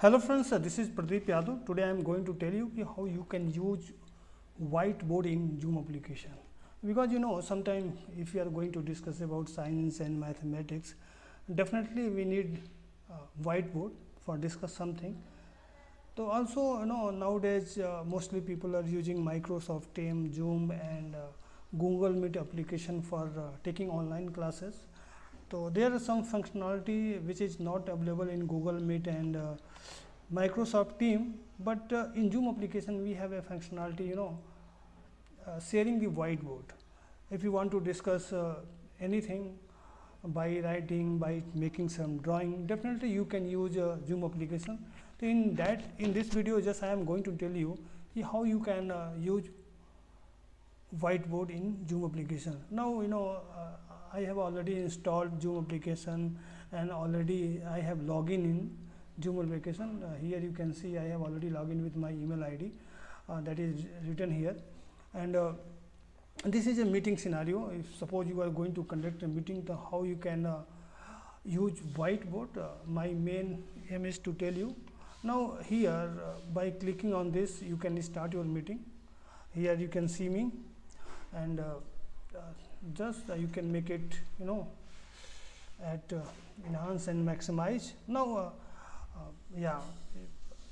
Hello friends, this is Pradeep Yadav. Today I am going to tell you how you can use whiteboard in Zoom application. Because sometimes if you are going to discuss about science and mathematics, definitely we need whiteboard for discuss something. So also nowadays mostly people are using Microsoft Teams, Zoom and Google Meet application for taking online classes. So there are some functionality which is not available in Google Meet and Microsoft Team, but in Zoom application we have a functionality, sharing the whiteboard. If you want to discuss anything by writing, by making some drawing, definitely you can use Zoom application. So in this video, just I am going to tell you how you can use whiteboard in Zoom application. Now I have already installed Zoom application and already I have login in Zoom application. Here you can see I have already logged in with my email ID that is written here, and this is a meeting scenario. If suppose you are going to conduct a meeting, how you can use whiteboard. My main aim is to tell you. Now here by clicking on this you can start your meeting. Here you can see me, and just you can make it at enhance and maximize. Now yeah,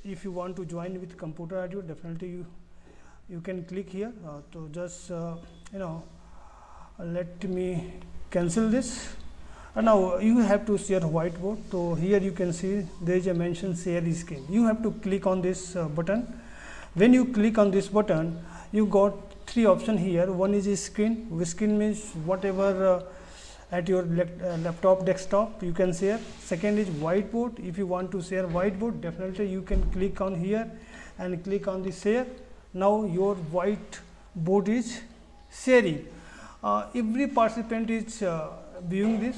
if you want to join with computer audio, definitely you can click here. So just let me cancel this. Now you have to share whiteboard. So here you can see there is a mention share screen. You have to click on this button. When you click on this button, you got three options here. One is screen, which screen means whatever at your laptop, desktop you can share. Second is whiteboard. If you want to share whiteboard, definitely you can click on here and click on the share. Now your whiteboard is sharing. Every participant is viewing this,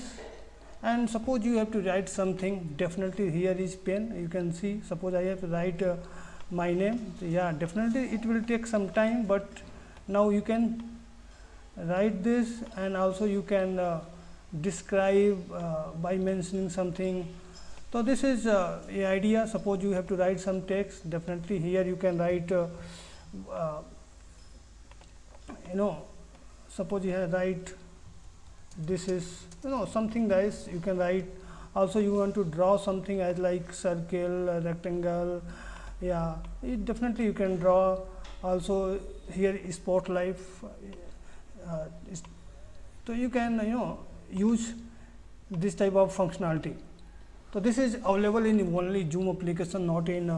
and suppose you have to write something, definitely here is pen. You can see, suppose I have to write my name. So yeah, definitely it will take some time, but now you can write this, and also you can describe by mentioning something. So this is a idea. Suppose you have to write some text, definitely here you can write suppose you have write this is something guys you can write. Also you want to draw something as like circle, rectangle, yeah, definitely you can draw. Also here is spotlight, so you can use this type of functionality. So this is available in only Zoom application, not in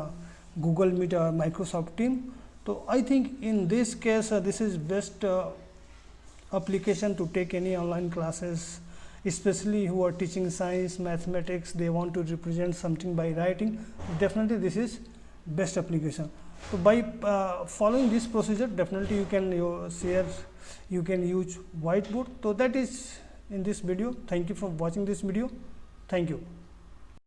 Google Meet or Microsoft Team. So I think in this case this is best application to take any online classes, especially who are teaching science, mathematics. They want to represent something by writing. Definitely this is best application. So by following this procedure, definitely you can share, you can use whiteboard. So that is in this video. Thank you for watching this video. Thank you.